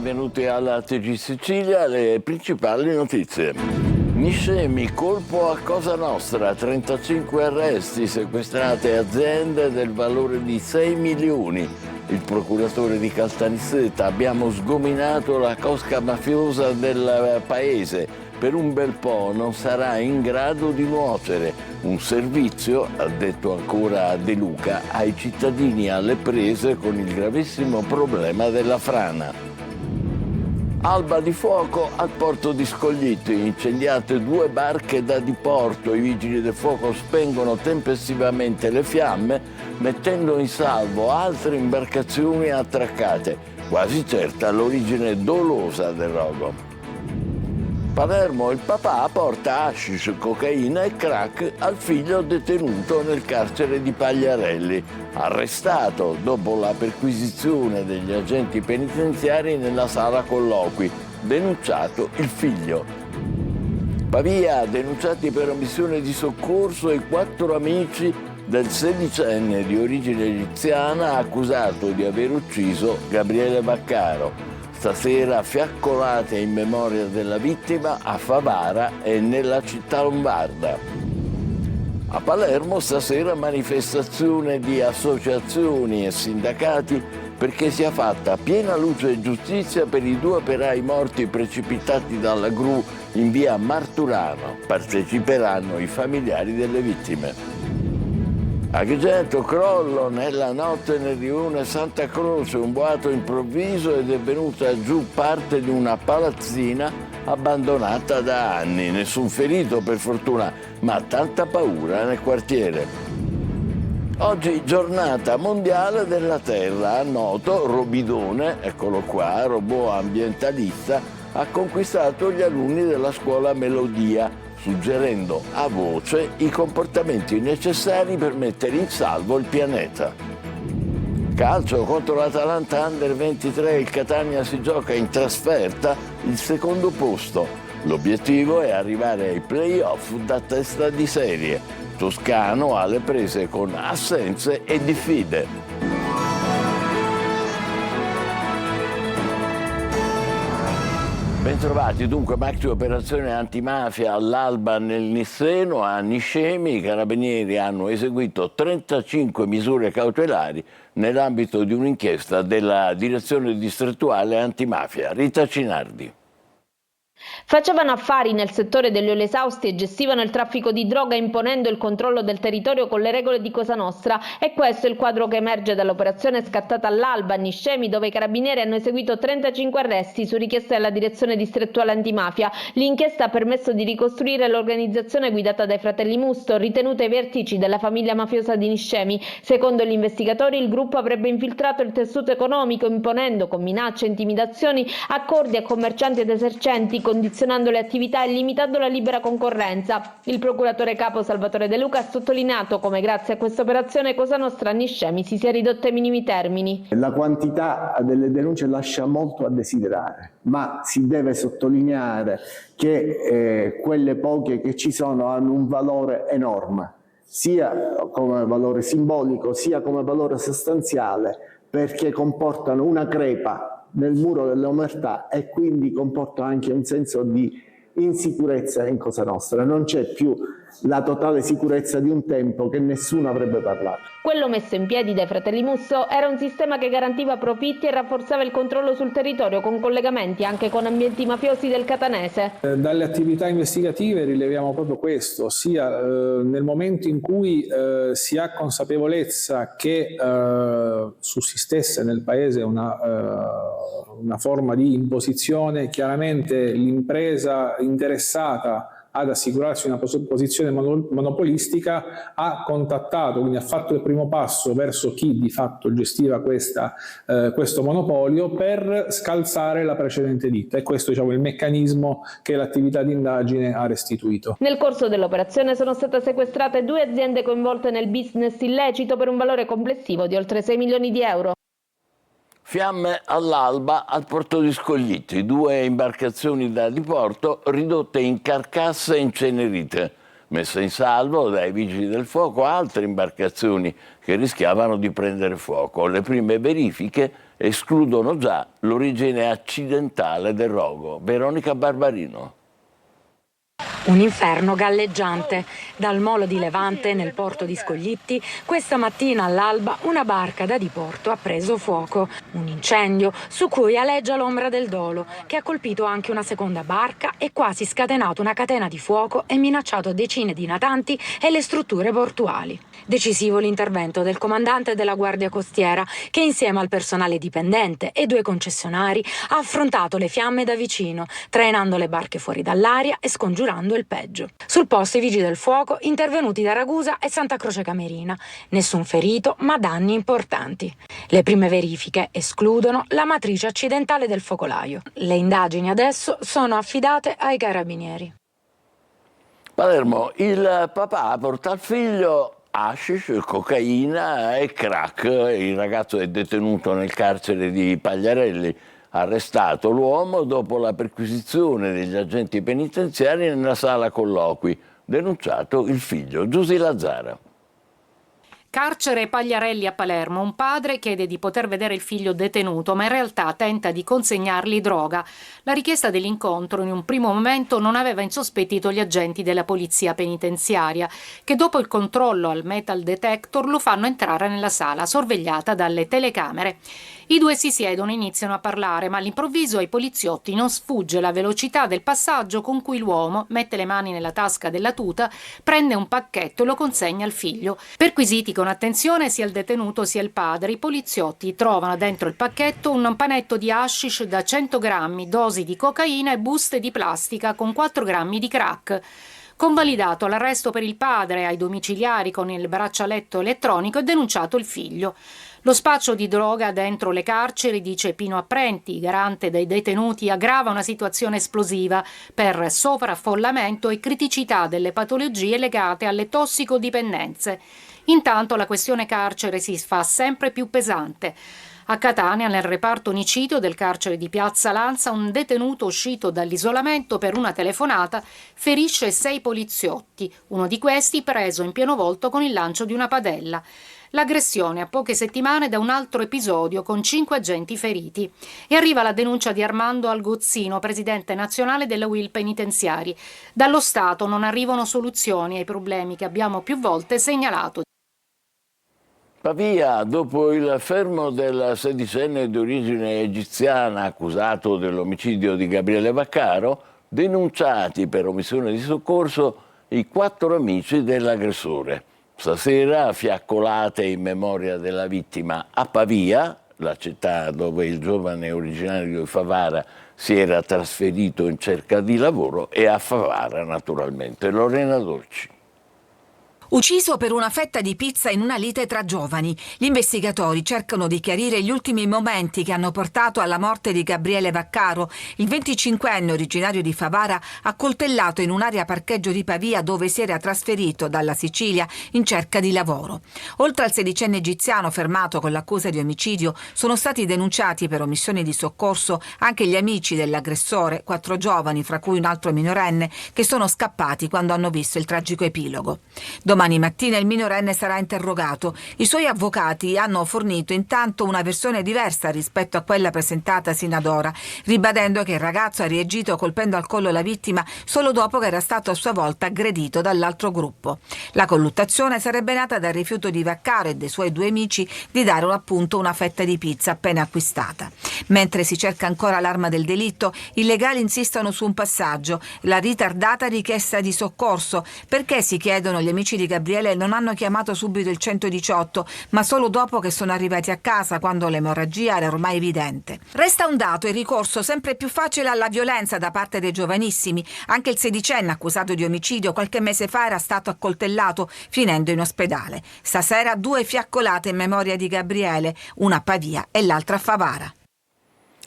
benvenuti alla TG Sicilia, le principali notizie. Niscemi, colpo a Cosa Nostra, 35 arresti, sequestrate aziende del valore di 6 milioni. Il procuratore di Caltanissetta: abbiamo sgominato la cosca mafiosa del paese. Per un bel po' non sarà in grado di nuocere. Un servizio, ha detto ancora De Luca, ai cittadini alle prese con il gravissimo problema della frana. Alba di fuoco al porto di Scoglitti, incendiate 2 barche da diporto. I vigili del fuoco spengono tempestivamente le fiamme, mettendo in salvo altre imbarcazioni attraccate. Quasi certa l'origine dolosa del rogo. Palermo, il papà porta hashish, cocaina e crack al figlio detenuto nel carcere di Pagliarelli, arrestato dopo la perquisizione degli agenti penitenziari nella sala colloqui, denunciato il figlio. Pavia, denunciati per omissione di soccorso i 4 amici del 16enne di origine egiziana accusato di aver ucciso Gabriele Vaccaro. Stasera fiaccolate in memoria della vittima a Favara e nella città lombarda. A Palermo stasera manifestazione di associazioni e sindacati perché sia fatta piena luce e giustizia per i 2 operai morti precipitati dalla gru in via Marturano. Parteciperanno i familiari delle vittime. Agrigento, crollo nella notte nel rione Santa Croce, un boato improvviso ed è venuta giù parte di una palazzina abbandonata da anni. Nessun ferito per fortuna, ma tanta paura nel quartiere. Oggi giornata mondiale della terra. A Noto, Robidone, eccolo qua, robot ambientalista, ha conquistato gli alunni della scuola Melodia, suggerendo a voce i comportamenti necessari per mettere in salvo il pianeta. Calcio contro l'Atalanta Under 23, il Catania si gioca in trasferta il secondo posto. L'obiettivo è arrivare ai play-off da testa di serie. Toscano alle prese con assenze e diffide. Bentrovati, dunque maxi operazione antimafia all'alba nel Nisseno. A Niscemi i carabinieri hanno eseguito 35 misure cautelari nell'ambito di un'inchiesta della direzione distrettuale antimafia. Rita Cinardi. Facevano affari nel settore degli oli esausti e gestivano il traffico di droga imponendo il controllo del territorio con le regole di Cosa Nostra, e questo è il quadro che emerge dall'operazione scattata all'alba a Niscemi, dove i carabinieri hanno eseguito 35 arresti su richiesta della direzione distrettuale antimafia. L'inchiesta ha permesso di ricostruire l'organizzazione guidata dai fratelli Musto, ritenuta ai vertici della famiglia mafiosa di Niscemi. Secondo gli investigatori il gruppo avrebbe infiltrato il tessuto economico imponendo con minacce e intimidazioni accordi a commercianti ed esercenti, condizionando le attività e limitando la libera concorrenza. Il procuratore capo Salvatore De Luca ha sottolineato come grazie a questa operazione Cosa Nostra a Niscemi si sia ridotta ai minimi termini. La quantità delle denunce lascia molto a desiderare, ma si deve sottolineare che quelle poche che ci sono hanno un valore enorme, sia come valore simbolico sia come valore sostanziale, perché comportano una crepa nel muro dell'omertà e quindi comporta anche un senso di insicurezza in Cosa Nostra. Non c'è più la totale sicurezza di un tempo che nessuno avrebbe parlato. Quello messo in piedi dai fratelli Musso era un sistema che garantiva profitti e rafforzava il controllo sul territorio con collegamenti anche con ambienti mafiosi del catanese. Dalle attività investigative rileviamo proprio questo, sia nel momento in cui si ha consapevolezza che sussistesse nel paese una forma di imposizione, chiaramente l'impresa interessata ad assicurarsi una posizione monopolistica ha contattato, quindi ha fatto il primo passo verso chi di fatto gestiva questo monopolio per scalzare la precedente ditta, e questo, diciamo, è il meccanismo che l'attività di indagine ha restituito. Nel corso dell'operazione sono state sequestrate 2 aziende coinvolte nel business illecito per un valore complessivo di oltre 6 milioni di euro. Fiamme all'alba al porto di Scoglitti, 2 imbarcazioni da diporto ridotte in carcasse incenerite. Messe in salvo dai vigili del fuoco altre imbarcazioni che rischiavano di prendere fuoco. Le prime verifiche escludono già l'origine accidentale del rogo. Veronica Barbarino. Un inferno galleggiante. Dal molo di Levante, nel porto di Scoglitti, questa mattina all'alba una barca da diporto ha preso fuoco. Un incendio su cui aleggia l'ombra del dolo, che ha colpito anche una seconda barca e quasi scatenato una catena di fuoco e minacciato decine di natanti e le strutture portuali. Decisivo l'intervento del comandante della Guardia Costiera, che insieme al personale dipendente e 2 concessionari ha affrontato le fiamme da vicino, trainando le barche fuori dall'aria e scongiurando il peggio. Sul posto i vigili del fuoco intervenuti da Ragusa e Santa Croce Camerina. Nessun ferito, ma danni importanti. Le prime verifiche escludono la matrice accidentale del focolaio. Le indagini adesso sono affidate ai carabinieri. Palermo, il papà porta al figlio hashish, cocaina e crack. Il ragazzo è detenuto nel carcere di Pagliarelli. Arrestato l'uomo dopo la perquisizione degli agenti penitenziari nella sala colloqui. Denunciato il figlio, Giusy Lazzara. Carcere Pagliarelli a Palermo. Un padre chiede di poter vedere il figlio detenuto, ma in realtà tenta di consegnargli droga. La richiesta dell'incontro in un primo momento non aveva insospettito gli agenti della polizia penitenziaria, che dopo il controllo al metal detector lo fanno entrare nella sala, sorvegliata dalle telecamere. I due si siedono e iniziano a parlare, ma all'improvviso ai poliziotti non sfugge la velocità del passaggio con cui l'uomo mette le mani nella tasca della tuta, prende un pacchetto e lo consegna al figlio. Perquisiti con attenzione sia il detenuto sia il padre, i poliziotti trovano dentro il pacchetto un panetto di hashish da 100 grammi, dosi di cocaina e buste di plastica con 4 grammi di crack. Convalidato l'arresto per il padre ai domiciliari con il braccialetto elettronico e denunciato il figlio. Lo spaccio di droga dentro le carceri, dice Pino Apprenti, garante dei detenuti, aggrava una situazione esplosiva per sovraffollamento e criticità delle patologie legate alle tossicodipendenze. Intanto la questione carcere si fa sempre più pesante. A Catania, nel reparto omicidio del carcere di Piazza Lanza, un detenuto uscito dall'isolamento per una telefonata ferisce 6 poliziotti, uno di questi preso in pieno volto con il lancio di una padella. L'aggressione a poche settimane da un altro episodio con 5 agenti feriti. E arriva la denuncia di Armando Algozzino, presidente nazionale della UIL Penitenziari. Dallo Stato non arrivano soluzioni ai problemi che abbiamo più volte segnalato. Pavia, dopo il fermo del sedicenne di origine egiziana accusato dell'omicidio di Gabriele Vaccaro, denunciati per omissione di soccorso i 4 amici dell'aggressore. Stasera, fiaccolate in memoria della vittima a Pavia, la città dove il giovane originario di Favara si era trasferito in cerca di lavoro, e a Favara naturalmente. Lorena Dolci. Ucciso per una fetta di pizza in una lite tra giovani. Gli investigatori cercano di chiarire gli ultimi momenti che hanno portato alla morte di Gabriele Vaccaro, il 25enne originario di Favara, accoltellato in un'area parcheggio di Pavia dove si era trasferito dalla Sicilia in cerca di lavoro. Oltre al sedicenne egiziano fermato con l'accusa di omicidio, sono stati denunciati per omissione di soccorso anche gli amici dell'aggressore, 4 giovani, fra cui un altro minorenne, che sono scappati quando hanno visto il tragico epilogo. Domani mattina il minorenne sarà interrogato. I suoi avvocati hanno fornito intanto una versione diversa rispetto a quella presentata sino ad ora, ribadendo che il ragazzo ha reagito colpendo al collo la vittima solo dopo che era stato a sua volta aggredito dall'altro gruppo. La colluttazione sarebbe nata dal rifiuto di Vaccaro e dei suoi 2 amici di dare appunto una fetta di pizza appena acquistata. Mentre si cerca ancora l'arma del delitto, i legali insistono su un passaggio: la ritardata richiesta di soccorso. Perché, si chiedono gli amici di Gabriele, non hanno chiamato subito il 118, ma solo dopo che sono arrivati a casa, quando l'emorragia era ormai evidente. Resta un dato: il ricorso sempre più facile alla violenza da parte dei giovanissimi. Anche il sedicenne accusato di omicidio qualche mese fa era stato accoltellato, finendo in ospedale. Stasera 2 fiaccolate in memoria di Gabriele, una a Pavia e l'altra a Favara.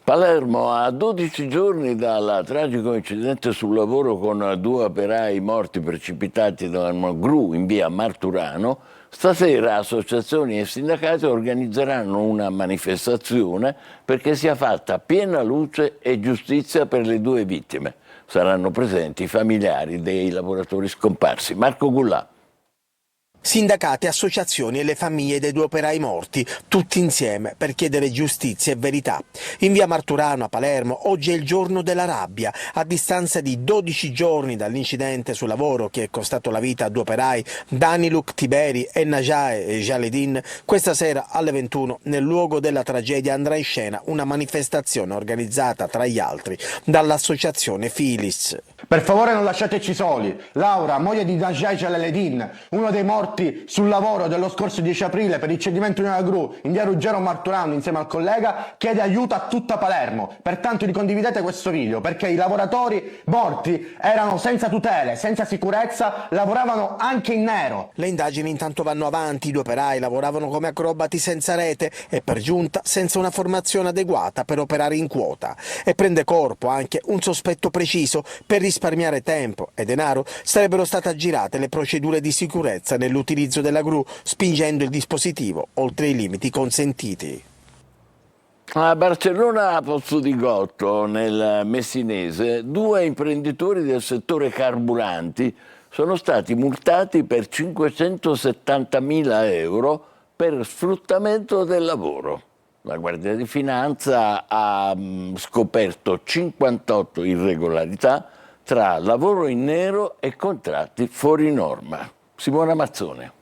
Palermo, a 12 giorni dal tragico incidente sul lavoro con 2 operai morti precipitati da un gru in via Marturano, stasera associazioni e sindacati organizzeranno una manifestazione perché sia fatta piena luce e giustizia per le 2 vittime. Saranno presenti i familiari dei lavoratori scomparsi. Marco Gullà. Sindacati, associazioni e le famiglie dei 2 operai morti, tutti insieme per chiedere giustizia e verità. In via Marturano a Palermo oggi è il giorno della rabbia. A distanza di 12 giorni dall'incidente sul lavoro che è costato la vita a 2 operai, Daniluk Tiberi e Najae Jaledin, questa sera alle 21 nel luogo della tragedia andrà in scena una manifestazione organizzata tra gli altri dall'associazione Filis. Per favore non lasciateci soli. Laura, moglie di Najae Jaledin, uno dei morti sul lavoro dello scorso 10 aprile per il cedimento di una gru in via Ruggero Marturano insieme al collega, chiede aiuto a tutta Palermo. Pertanto ricondividete questo video perché i lavoratori morti erano senza tutele, senza sicurezza, lavoravano anche in nero. Le indagini intanto vanno avanti, i 2 operai lavoravano come acrobati senza rete e per giunta senza una formazione adeguata per operare in quota. E prende corpo anche un sospetto preciso: per risparmiare tempo e denaro sarebbero state aggirate le procedure di sicurezza nell'utilizzo della gru, spingendo il dispositivo oltre i limiti consentiti. A Barcellona, a Pozzo di Gotto, nel Messinese, 2 imprenditori del settore carburanti sono stati multati per 570.000 euro per sfruttamento del lavoro. La Guardia di Finanza ha scoperto 58 irregolarità tra lavoro in nero e contratti fuori norma. Simona Mazzone.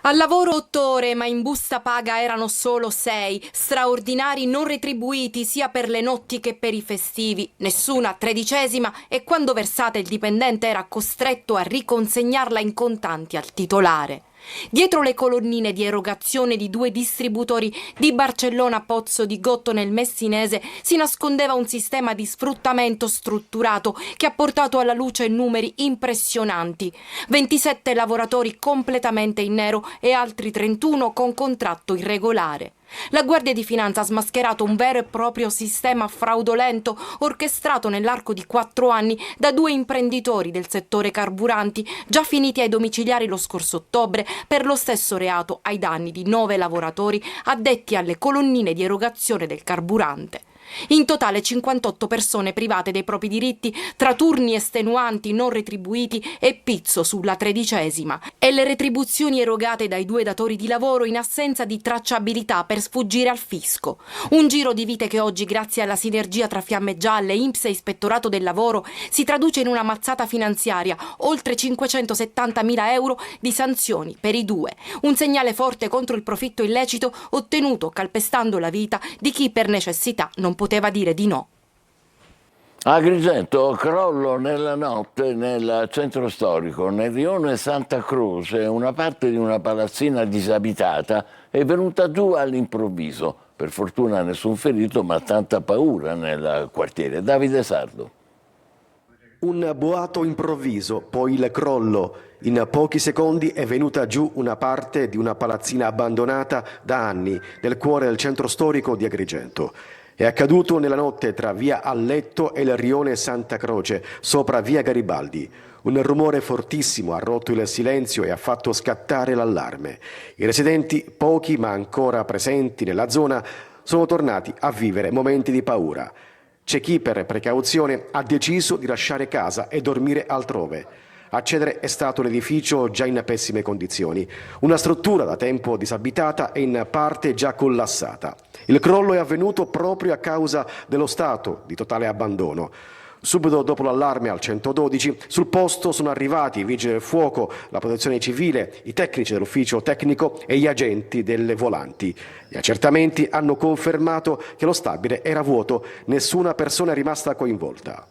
Al lavoro 8 ore, ma in busta paga erano solo 6, straordinari non retribuiti sia per le notti che per i festivi, nessuna 13ª, e quando versata il dipendente era costretto a riconsegnarla in contanti al titolare. Dietro le colonnine di erogazione di 2 distributori di Barcellona Pozzo di Gotto nel Messinese si nascondeva un sistema di sfruttamento strutturato che ha portato alla luce numeri impressionanti: 27 lavoratori completamente in nero e altri 31 con contratto irregolare. La Guardia di Finanza ha smascherato un vero e proprio sistema fraudolento orchestrato nell'arco di 4 anni da 2 imprenditori del settore carburanti già finiti ai domiciliari lo scorso ottobre per lo stesso reato ai danni di 9 lavoratori addetti alle colonnine di erogazione del carburante. In totale 58 persone private dei propri diritti tra turni estenuanti non retribuiti e pizzo sulla 13ª e le retribuzioni erogate dai 2 datori di lavoro in assenza di tracciabilità per sfuggire al fisco. Un giro di vite che oggi, grazie alla sinergia tra Fiamme Gialle, INPS e Ispettorato del Lavoro, si traduce in una mazzata finanziaria, oltre 570.000 euro di sanzioni per i 2. Un segnale forte contro il profitto illecito ottenuto calpestando la vita di chi per necessità non poteva dire di no. A Agrigento, crollo nella notte nel centro storico, nel rione Santa Croce, una parte di una palazzina disabitata è venuta giù all'improvviso. Per fortuna nessun ferito, ma tanta paura nel quartiere. Davide Sardo. Un boato improvviso, poi il crollo. In pochi secondi è venuta giù una parte di una palazzina abbandonata da anni nel cuore del centro storico di Agrigento. È accaduto nella notte tra via Alletto e il rione Santa Croce, sopra via Garibaldi. Un rumore fortissimo ha rotto il silenzio e ha fatto scattare l'allarme. I residenti, pochi ma ancora presenti nella zona, sono tornati a vivere momenti di paura. C'è chi per precauzione ha deciso di lasciare casa e dormire altrove. A cedere è stato l'edificio già in pessime condizioni, una struttura da tempo disabitata e in parte già collassata. Il crollo è avvenuto proprio a causa dello stato di totale abbandono. Subito dopo l'allarme al 112, sul posto sono arrivati i vigili del fuoco, la protezione civile, i tecnici dell'ufficio tecnico e gli agenti delle volanti. Gli accertamenti hanno confermato che lo stabile era vuoto, nessuna persona è rimasta coinvolta.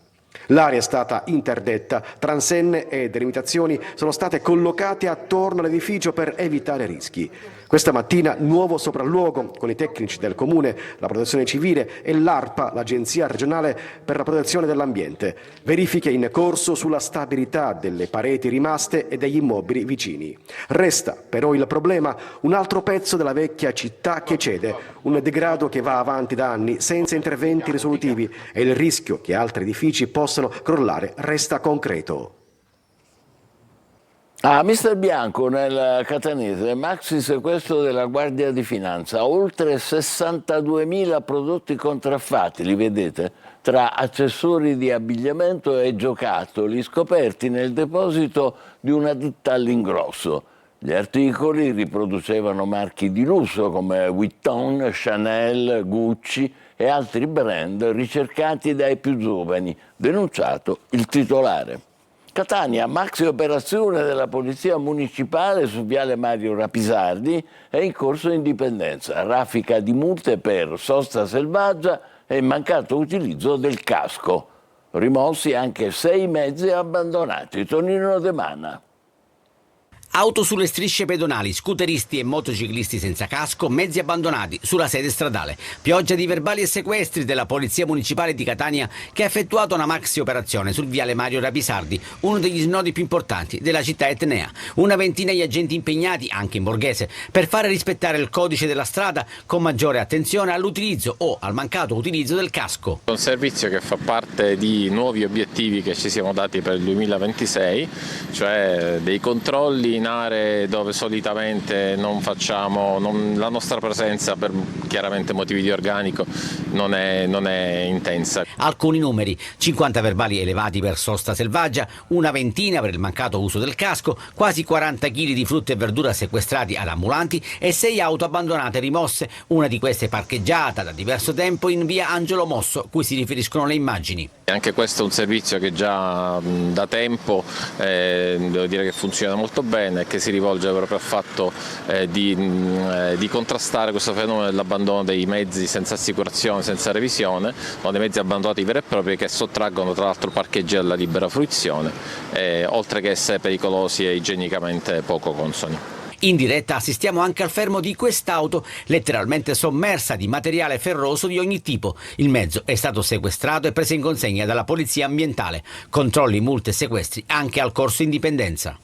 L'area è stata interdetta, transenne e delimitazioni sono state collocate attorno all'edificio per evitare rischi. Questa mattina nuovo sopralluogo con i tecnici del Comune, la Protezione Civile e l'ARPA, l'Agenzia regionale per la protezione dell'ambiente. Verifiche in corso sulla stabilità delle pareti rimaste e degli immobili vicini. Resta però il problema, un altro pezzo della vecchia città che cede, un degrado che va avanti da anni senza interventi risolutivi e il rischio che altri edifici possano crollare resta concreto. A Mister Bianco, nel Catanese, maxi sequestro della Guardia di Finanza, oltre 62.000 prodotti contraffatti, li vedete, tra accessori di abbigliamento e giocattoli, scoperti nel deposito di una ditta all'ingrosso. Gli articoli riproducevano marchi di lusso come Vuitton, Chanel, Gucci e altri brand ricercati dai più giovani, denunciato il titolare. Catania, maxi operazione della Polizia Municipale su Viale Mario Rapisardi è in corso Indipendenza, raffica di multe per sosta selvaggia e mancato utilizzo del casco. Rimossi anche 6 mezzi abbandonati. Tonino De Mana. Auto sulle strisce pedonali, scooteristi e motociclisti senza casco, mezzi abbandonati sulla sede stradale. Pioggia di verbali e sequestri della Polizia Municipale di Catania che ha effettuato una maxi operazione sul Viale Mario Rapisardi, uno degli snodi più importanti della città etnea. Una ventina di agenti impegnati, anche in borghese, per fare rispettare il codice della strada con maggiore attenzione all'utilizzo o al mancato utilizzo del casco. Un servizio che fa parte di nuovi obiettivi che ci siamo dati per il 2026, cioè dei controlli in aree dove solitamente non facciamo, la nostra presenza per chiaramente motivi di organico non è intensa. Alcuni numeri: 50 verbali elevati per sosta selvaggia, una ventina per il mancato uso del casco, quasi 40 kg di frutta e verdura sequestrati ad ambulanti e 6 auto abbandonate e rimosse, una di queste parcheggiata da diverso tempo in via Angelo Mosso, cui si riferiscono le immagini. Anche questo è un servizio che già da tempo devo dire che funziona molto bene e che si rivolge proprio al fatto di contrastare questo fenomeno dell'abbandono dei mezzi senza assicurazione, senza revisione, o dei mezzi abbandonati veri e propri che sottraggono tra l'altro parcheggi alla libera fruizione, oltre che essere pericolosi e igienicamente poco consoni. In diretta assistiamo anche al fermo di quest'auto, letteralmente sommersa di materiale ferroso di ogni tipo. Il mezzo è stato sequestrato e preso in consegna dalla Polizia Ambientale. Controlli, multe e sequestri anche al corso Indipendenza.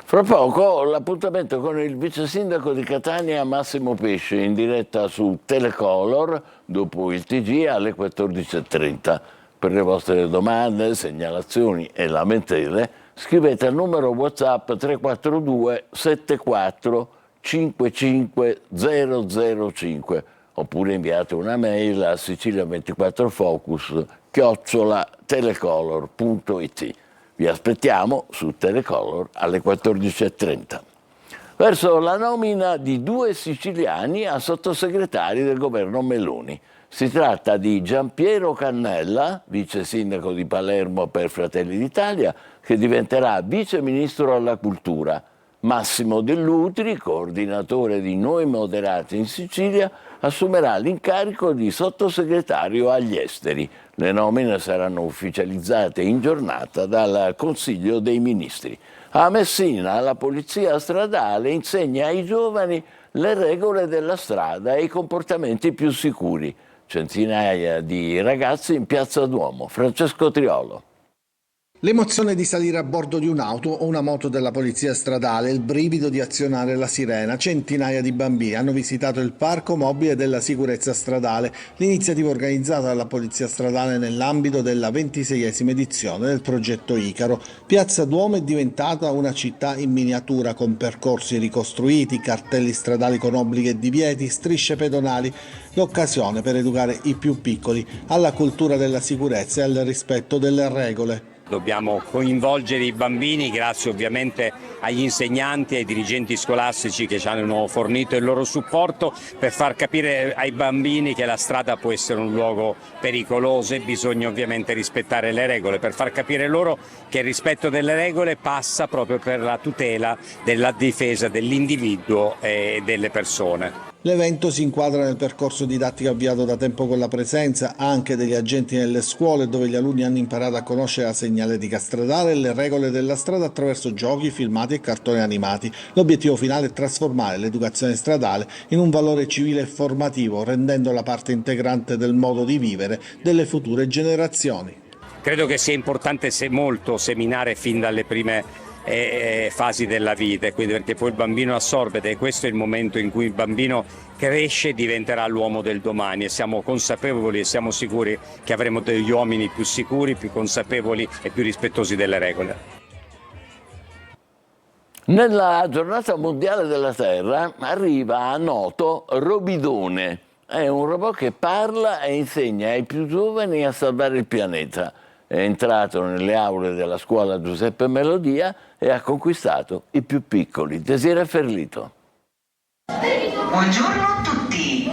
Fra poco l'appuntamento con il vice sindaco di Catania Massimo Pesce in diretta su Telecolor dopo il TG alle 14.30. Per le vostre domande, segnalazioni e lamentele scrivete al numero WhatsApp 342 74 55 005 oppure inviate una mail a sicilia24focus@telecolor.it. Vi aspettiamo su Telecolor alle 14.30. Verso la nomina di 2 siciliani a sottosegretari del governo Meloni. Si tratta di Giampiero Cannella, vice sindaco di Palermo per Fratelli d'Italia, che diventerà vice ministro alla cultura. Massimo Dell'Utri, coordinatore di Noi Moderati in Sicilia, assumerà l'incarico di sottosegretario agli esteri. Le nomine saranno ufficializzate in giornata dal Consiglio dei Ministri. A Messina la polizia stradale insegna ai giovani le regole della strada e i comportamenti più sicuri. Centinaia di ragazzi in Piazza Duomo. Francesco Triolo. L'emozione di salire a bordo di un'auto o una moto della polizia stradale, il brivido di azionare la sirena. Centinaia di bambini hanno visitato il parco mobile della sicurezza stradale, l'iniziativa organizzata dalla polizia stradale nell'ambito della 26esima edizione del progetto Icaro. Piazza Duomo è diventata una città in miniatura con percorsi ricostruiti, cartelli stradali con obblighi e divieti, strisce pedonali, l'occasione per educare i più piccoli alla cultura della sicurezza e al rispetto delle regole. Dobbiamo coinvolgere i bambini grazie ovviamente agli insegnanti e ai dirigenti scolastici che ci hanno fornito il loro supporto per far capire ai bambini che la strada può essere un luogo pericoloso e bisogna ovviamente rispettare le regole, per far capire loro che il rispetto delle regole passa proprio per la tutela della difesa dell'individuo e delle persone. L'evento si inquadra nel percorso didattico avviato da tempo con la presenza anche degli agenti nelle scuole, dove gli alunni hanno imparato a conoscere la segnaletica stradale e le regole della strada attraverso giochi, filmati e cartoni animati. L'obiettivo finale è trasformare l'educazione stradale in un valore civile e formativo, rendendola parte integrante del modo di vivere delle future generazioni. Credo che sia importante molto seminare fin dalle prime fasi della vita, quindi perché poi il bambino assorbe, ed è questo il momento in cui il bambino cresce e diventerà l'uomo del domani, e siamo consapevoli e siamo sicuri che avremo degli uomini più sicuri, più consapevoli e più rispettosi delle regole. Nella giornata mondiale della Terra arriva a Noto Robidone. È un robot che parla e insegna ai più giovani a salvare il pianeta. è entrato nelle aule della scuola Giuseppe Melodia e ha conquistato i più piccoli. Desiree Ferlito. Buongiorno a tutti!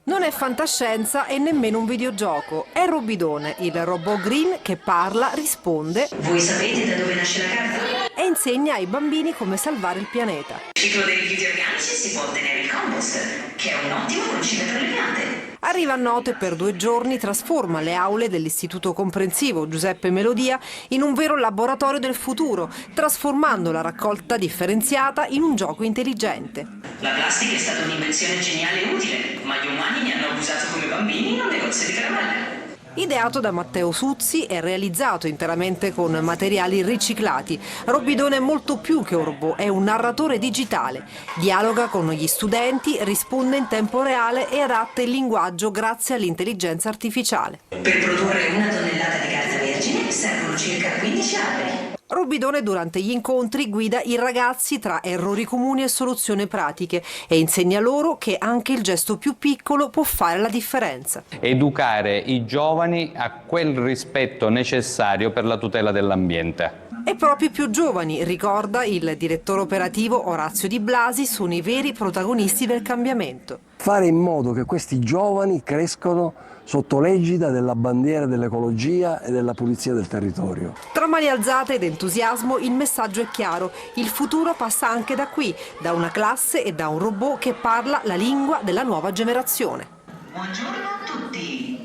Non è fantascienza e nemmeno un videogioco, è Robidone, il robot green che parla, risponde. Voi sapete da dove nasce la carta? E insegna ai bambini come salvare il pianeta. Il ciclo dei rifiuti organici si può ottenere il compost, che è un ottimo concime per le piante. Arriva a Noto e per 2 giorni trasforma le aule dell'Istituto Comprensivo Giuseppe Melodia in un vero laboratorio del futuro, trasformando la raccolta differenziata in un gioco intelligente. La plastica è stata un'invenzione geniale e utile, ma gli umani ne hanno abusato come bambini in un negozio di caramelle. Ideato da Matteo Suzzi e realizzato interamente con materiali riciclati, Robidone è molto più che un robot, è un narratore digitale. Dialoga con gli studenti, risponde in tempo reale e adatta il linguaggio grazie all'intelligenza artificiale. Per produrre 1 tonnellata di carta vergine servono circa 15 alberi. Robidone durante gli incontri guida i ragazzi tra errori comuni e soluzioni pratiche e insegna loro che anche il gesto più piccolo può fare la differenza. Educare i giovani a quel rispetto necessario per la tutela dell'ambiente. E proprio i più giovani, ricorda il direttore operativo Orazio Di Blasi, sono i veri protagonisti del cambiamento. Fare in modo che questi giovani crescono sotto l'egida della bandiera dell'ecologia e della pulizia del territorio. Tra mani alzate ed entusiasmo il messaggio è chiaro, il futuro passa anche da qui, da una classe e da un robot che parla la lingua della nuova generazione. Buongiorno a tutti!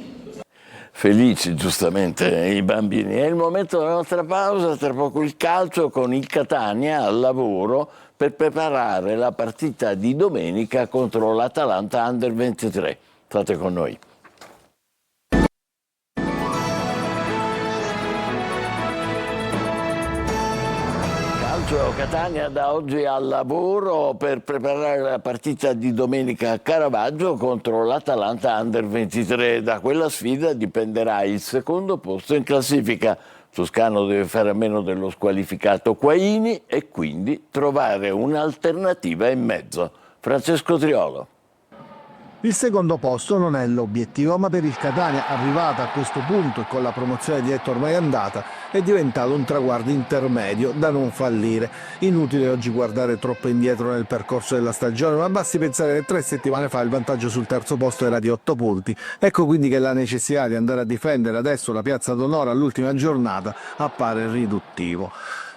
Felici giustamente i bambini. È il momento della nostra pausa, tra poco il calcio con il Catania al lavoro per preparare la partita di domenica contro l'Atalanta Under 23. State con noi. Catania da oggi al lavoro per preparare la partita di domenica a Caravaggio contro l'Atalanta Under 23. Da quella sfida dipenderà il secondo posto in classifica. Toscano deve fare a meno dello squalificato Quaini e quindi trovare un'alternativa in mezzo. Francesco Triolo. Il secondo posto non è l'obiettivo, ma per il Catania, arrivata a questo punto e con la promozione diretta ormai andata, è diventato un traguardo intermedio da non fallire. Inutile oggi guardare troppo indietro nel percorso della stagione, ma basti pensare che 3 settimane fa il vantaggio sul terzo posto era di 8 punti. Ecco quindi che la necessità di andare a difendere adesso la piazza d'onore all'ultima giornata appare riduttivo.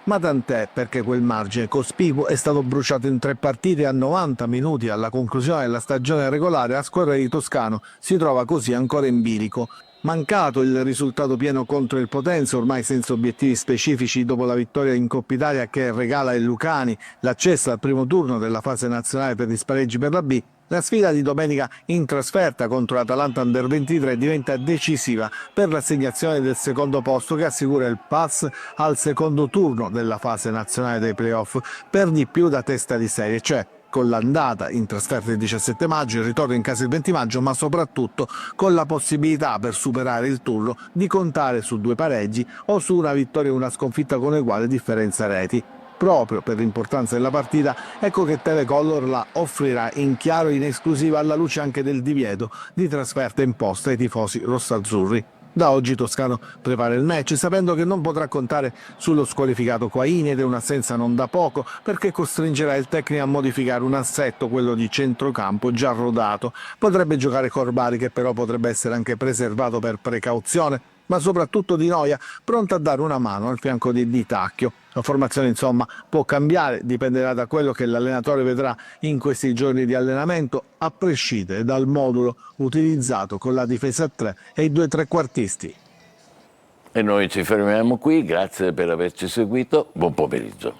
Ma tant'è, perché quel margine cospicuo è stato bruciato in 3 partite a 90 minuti alla conclusione della stagione regolare. La squadra di Toscano si trova così ancora in bilico. Mancato il risultato pieno contro il Potenza, ormai senza obiettivi specifici dopo la vittoria in Coppa Italia che regala ai lucani l'accesso al primo turno della fase nazionale per gli spareggi per la B, la sfida di domenica in trasferta contro l'Atalanta Under 23 diventa decisiva per l'assegnazione del secondo posto che assicura il pass al secondo turno della fase nazionale dei playoff, per di più da testa di serie, cioè con l'andata in trasferta il 17 maggio, il ritorno in casa il 20 maggio, ma soprattutto con la possibilità per superare il turno di contare su 2 pareggi o su una vittoria e una sconfitta con uguale differenza reti. Proprio per l'importanza della partita, ecco che Telecolor la offrirà in chiaro e in esclusiva alla luce anche del divieto di trasferta imposta ai tifosi rossazzurri. Da oggi Toscano prepara il match sapendo che non potrà contare sullo squalificato Quaini ed è un'assenza non da poco, perché costringerà il tecnico a modificare un assetto, quello di centrocampo, già rodato. Potrebbe giocare Corbari, che però potrebbe essere anche preservato per precauzione, ma soprattutto Di Noia, pronto a dare una mano al fianco di Di Tacchio. La formazione insomma può cambiare, dipenderà da quello che l'allenatore vedrà in questi giorni di allenamento, a prescindere dal modulo utilizzato con la difesa a 3 e i 2 trequartisti. E noi ci fermiamo qui, grazie per averci seguito, buon pomeriggio.